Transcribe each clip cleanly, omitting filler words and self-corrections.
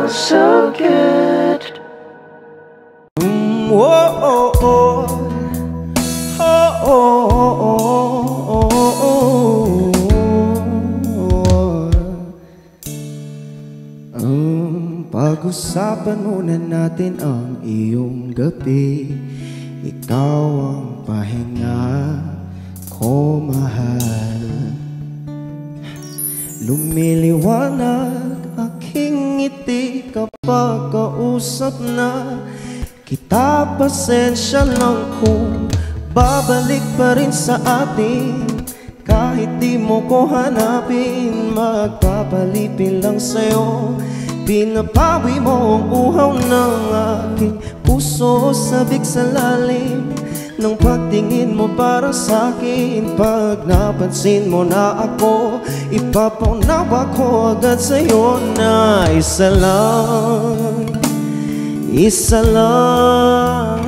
feels so good. Oh, oh, oh. Oh, oh, oh, oh, oh. Pag-usapan muna natin ang iyong gabi. Ikaw ang pahinga ko, mahal. Lumiliwanag aking ngiti kapag kausap na kita. Pasensya lang kung babalik pa rin sa atin. Kahit di mo ko hanapin, magpapalipin lang sa'yo. Pinapawi mo ang uhaw ng aking puso. Sabik sa lalim ng pagtingin mo para sa'kin. Pag napansin mo na ako, ipapaunawa ko agad sa'yo na isa lang, isa lang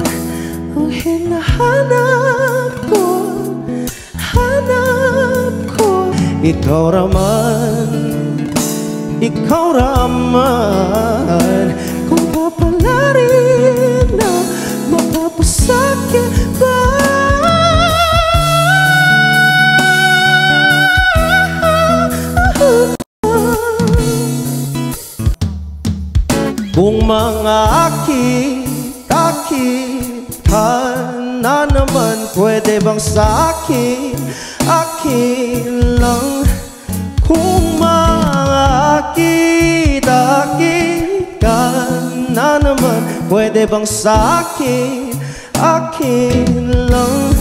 ang hinahanap ko, hanap ko. Ikaw raman, ikaw raman. Kung papalarin na mapapasakit ba? Kung mga akit ka na naman, pwede bang sa akin, akin lang? Kung mga akit ka na naman, pwede bang sa akin, akin lang?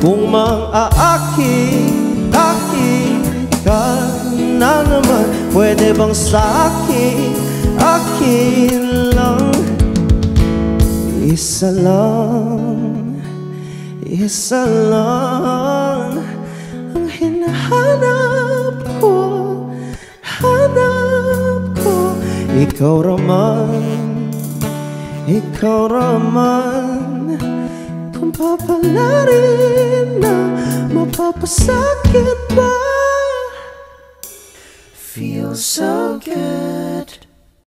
Kung mga akit ka na naman, pwede bang sa akin, akin lang? Isa lang, isa lang ang hinahanap ko, hanap ko. Ikaw raman, ikaw raman. Kung papalarin na mapapasakit ba? Feels so good.